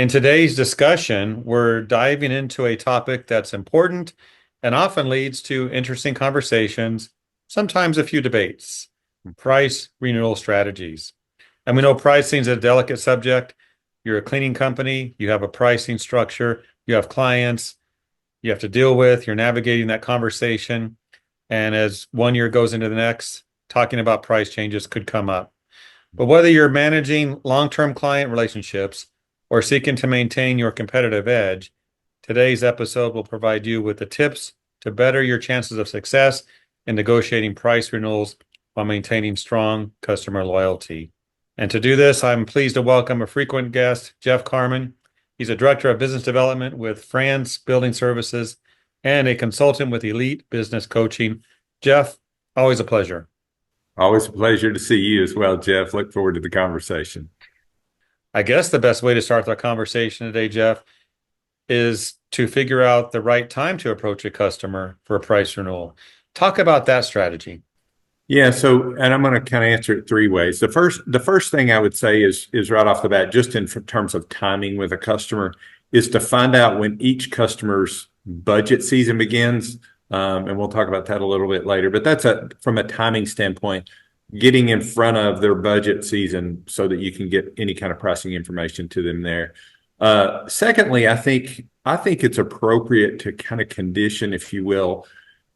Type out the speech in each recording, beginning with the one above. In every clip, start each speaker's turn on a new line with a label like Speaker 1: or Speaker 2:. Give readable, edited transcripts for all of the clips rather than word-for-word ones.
Speaker 1: In today's discussion, we're diving into a topic that's important and often leads to interesting conversations, sometimes a few debates: price renewal strategies. And we know pricing is a delicate subject. You're a cleaning company, you have a pricing structure, you have clients you have to deal with, you're navigating that conversation. And as one year goes into the next, talking about price changes could come up. But whether you're managing long-term client relationships or seeking to maintain your competitive edge, today's episode will provide you with the tips to better your chances of success in negotiating price renewals while maintaining strong customer loyalty. And to do this, I'm pleased to welcome a frequent guest, Jeff Carmon. He's a director of business development with Frantz Building Services and a consultant with Elite Business Coaching. Jeff, always a pleasure.
Speaker 2: Always a pleasure to see you as well, Jeff. Look forward to the conversation.
Speaker 1: I guess the best way to start the conversation today, Jeff, is to figure out the right time to approach a customer for a price renewal. Talk about that strategy.
Speaker 2: Yeah, and I'm going to kind of answer it three ways. The first thing I would say is right off the bat, just in terms of timing with a customer, is to find out when each customer's budget season begins. And we'll talk about that a little bit later. But that's from a timing standpoint, getting in front of their budget season so that you can get any kind of pricing information to them there. Secondly, I think it's appropriate to kind of condition, if you will,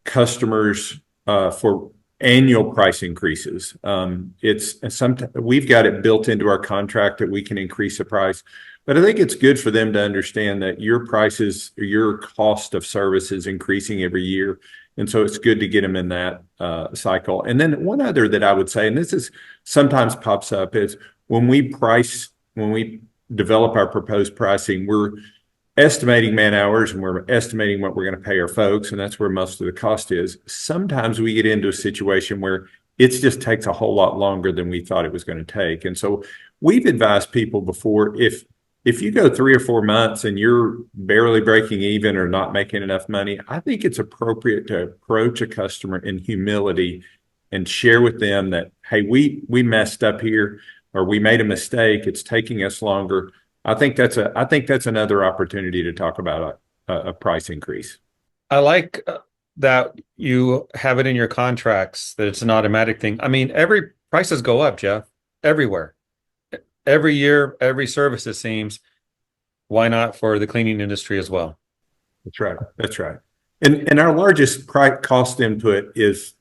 Speaker 2: customers for annual price increases. We've got it built into our contract that we can increase the price, but I think it's good for them to understand that your prices, your cost of service is increasing every year. And so it's good to get them in that cycle. And then one other that I would say, and this is sometimes pops up, is when we develop our proposed pricing, we're estimating man hours and we're estimating what we're going to pay our folks, and that's where most of the cost is. Sometimes we get into a situation where it just takes a whole lot longer than we thought it was going to take. And so we've advised people before, if you go 3 or 4 months and you're barely breaking even or not making enough money, I think it's appropriate to approach a customer in humility and share with them that, hey, we messed up here, or we made a mistake. It's taking us longer. I think that's another opportunity to talk about a price increase.
Speaker 1: I like that you have it in your contracts that it's an automatic thing. I mean, every prices go up, Jeff, everywhere. Every year, every service, it seems. Why not for the cleaning industry as well?
Speaker 2: That's right. That's right. And our largest cost input is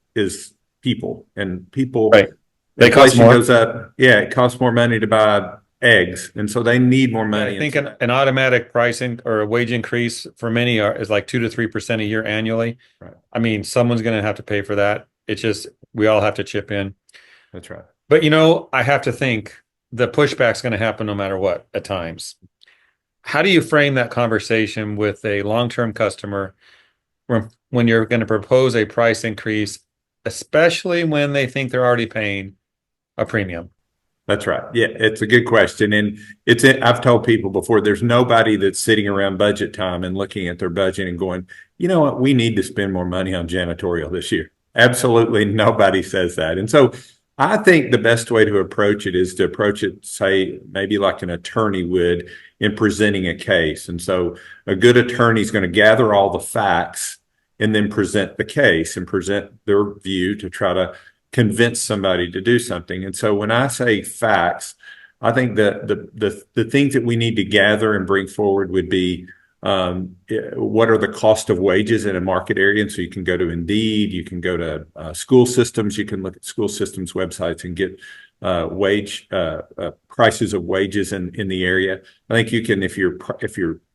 Speaker 2: people, and people.
Speaker 1: Right. They cost
Speaker 2: Inflation
Speaker 1: more.
Speaker 2: goes up. Yeah, it costs more money to buy eggs, and so they need more money.
Speaker 1: I think an automatic pricing or a wage increase for many is like 2 to 3% a year annually.
Speaker 2: Right.
Speaker 1: I mean, someone's going to have to pay for that. It's just we all have to chip in.
Speaker 2: That's right.
Speaker 1: But I have to think the pushback's going to happen no matter what at times. How do you frame that conversation with a long-term customer when you're going to propose a price increase, especially when they think they're already paying a premium?
Speaker 2: That's right. Yeah, it's a good question. And I've told people before, there's nobody that's sitting around budget time and looking at their budget and going, you know what, we need to spend more money on janitorial this year. Absolutely nobody says that. And so I think the best way to approach it is to approach it, say, maybe like an attorney would in presenting a case. And so a good attorney is going to gather all the facts and then present the case and present their view to try to convince somebody to do something. And so when I say facts, I think that the things that we need to gather and bring forward would be what are the cost of wages in a market area. And so you can go to Indeed, you can go to school systems, you can look at school systems websites and get wage prices of wages in the area. I think you can, if your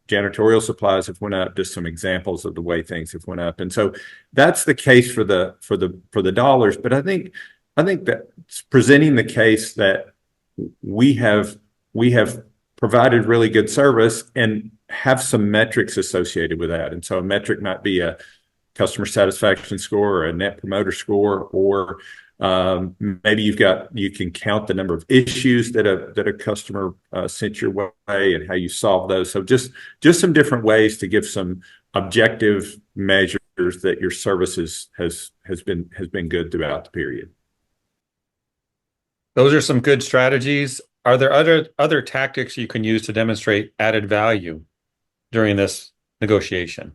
Speaker 2: janitorial supplies have went up, just some examples of the way things have went up. And so that's the case for the dollars. But I think that presenting the case that we have provided really good service and have some metrics associated with that. And so a metric might be a customer satisfaction score or a net promoter score, or maybe you can count the number of issues that a customer sent your way and how you solve those. So just some different ways to give some objective measures that your services has been good throughout the period.
Speaker 1: Those are some good strategies. are there other tactics you can use to demonstrate added value during this negotiation?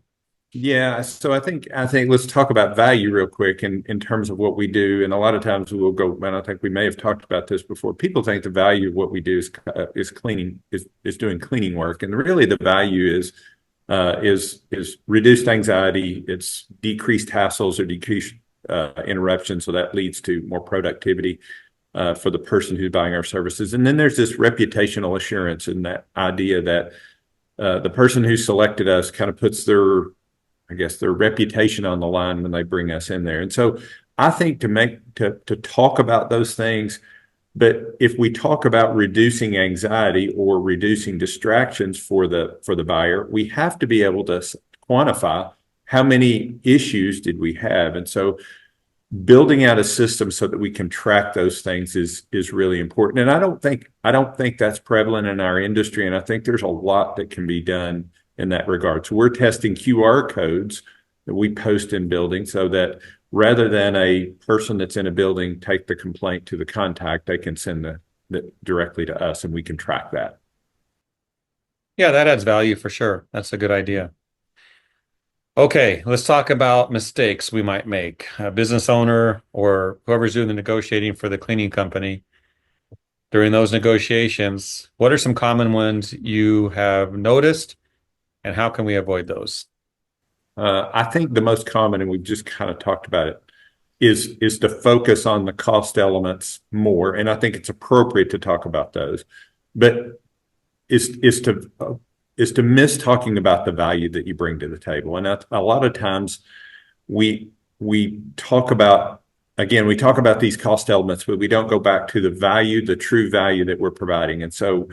Speaker 2: Yeah, so I think let's talk about value real quick in terms of what we do. And a lot of times we'll go, and I think we may have talked about this before. People think the value of what we do is cleaning is doing cleaning work, and really the value is reduced anxiety, it's decreased hassles or decreased interruptions, so that leads to more productivity for the person who's buying our services. And then there's this reputational assurance and that idea that the person who selected us kind of puts their, I guess, their reputation on the line when they bring us in there. And so I think to talk about those things, but if we talk about reducing anxiety or reducing distractions for the buyer, we have to be able to quantify how many issues did we have. And so building out a system so that we can track those things is really important. And I don't think that's prevalent in our industry. And I think there's a lot that can be done in that regard. So we're testing QR codes that we post in buildings so that rather than a person that's in a building take the complaint to the contact, they can send the directly to us and we can track that.
Speaker 1: Yeah, that adds value for sure. That's a good idea. Okay, let's talk about mistakes we might make. A business owner or whoever's doing the negotiating for the cleaning company during those negotiations, what are some common ones you have noticed, and how can we avoid those?
Speaker 2: I think the most common, and we've just kind of talked about it, is to focus on the cost elements more. And I think it's appropriate to talk about those, but is to miss talking about the value that you bring to the table. And a lot of times we talk about, again, we talk about these cost elements, but we don't go back to the value, the true value that we're providing. And so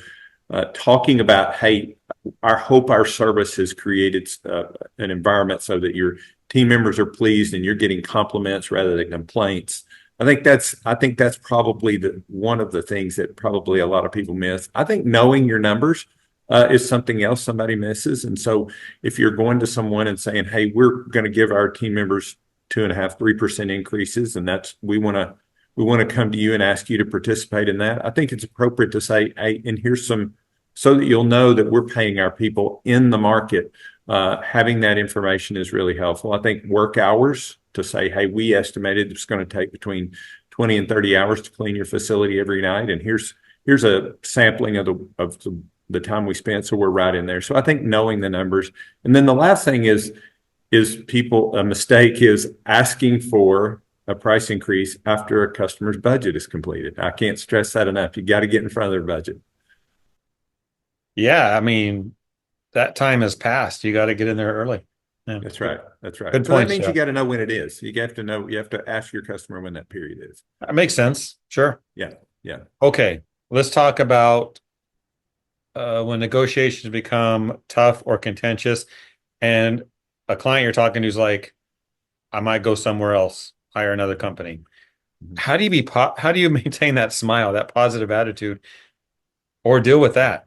Speaker 2: talking about, hey, I hope our service has created an environment so that your team members are pleased and you're getting compliments rather than complaints. I think that's probably one of the things that probably a lot of people miss. I think knowing your numbers is something else somebody misses. And so if you're going to someone and saying, hey, we're going to give our team members 2.5%, 3% increases, and we want to come to you and ask you to participate in that, I think it's appropriate to say, hey, and here's some, so that you'll know that we're paying our people in the market. Having that information is really helpful. I think work hours, to say, hey, we estimated it's going to take between 20 and 30 hours to clean your facility every night. And here's a sampling of the time we spent. So we're right in there. So I think knowing the numbers. And then the last thing is a mistake is asking for a price increase after a customer's budget is completed. I can't stress that enough. You got to get in front of their budget.
Speaker 1: Yeah, I mean, that time has passed. You got to get in there early. Yeah.
Speaker 2: That's right. That's right.
Speaker 1: Good
Speaker 2: So
Speaker 1: point,
Speaker 2: that means
Speaker 1: Jeff.
Speaker 2: you got to know when it is. You have to ask your customer when that period is.
Speaker 1: That makes sense. Sure.
Speaker 2: Yeah. Yeah.
Speaker 1: Okay, let's talk about when negotiations become tough or contentious, and a client you're talking to is like, I might go somewhere else, hire another company.
Speaker 2: Mhm.
Speaker 1: How do you maintain that smile, that positive attitude, or deal with that?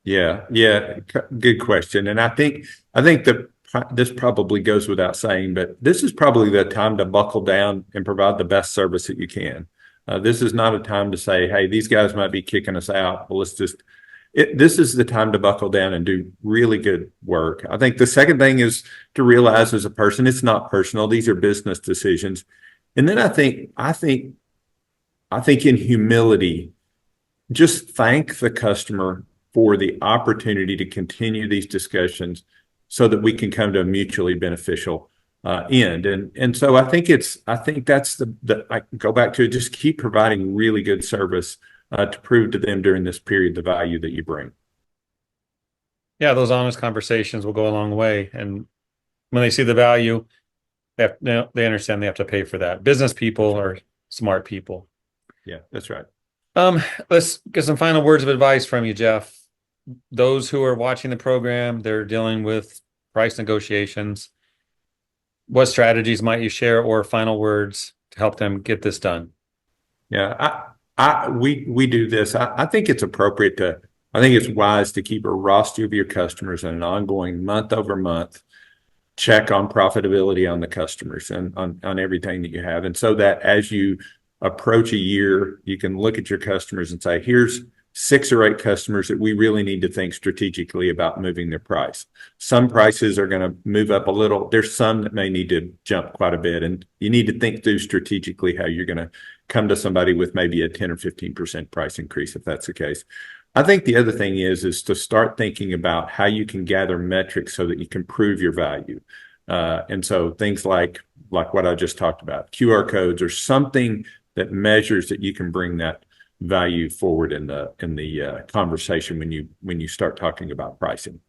Speaker 2: Yeah. Yeah. Good question. And I think that this probably goes without saying, but this is probably the time to buckle down and provide the best service that you can. This is not a time to say, hey, these guys might be kicking us out. Well, this is the time to buckle down and do really good work. I think the second thing is to realize as a person, it's not personal. These are business decisions. And then I think in humility, just thank the customer for the opportunity to continue these discussions so that we can come to a mutually beneficial end. And so I think that's I go back to it, just keep providing really good service to prove to them during this period the value that you bring.
Speaker 1: Yeah, those honest conversations will go a long way. And when they see the value, they understand they have to pay for that. Business people are smart people.
Speaker 2: Yeah, that's right.
Speaker 1: Let's get some final words of advice from you, Jeff. Those who are watching the program, they're dealing with price negotiations. What strategies might you share, or final words to help them get this done?
Speaker 2: Yeah, we do this. I think it's appropriate I think it's wise to keep a roster of your customers and an ongoing month over month check on profitability on the customers and on everything that you have. And so that as you approach a year, you can look at your customers and say, here's 6 or 8 customers that we really need to think strategically about moving their price. Some prices are going to move up a little. There's some that may need to jump quite a bit, and you need to think through strategically how you're going to come to somebody with maybe a 10 or 15% price increase if that's the case. I think the other thing is to start thinking about how you can gather metrics so that you can prove your value. And so things like what I just talked about, QR codes or something that measures that you can bring that value forward in the conversation when you start talking about pricing.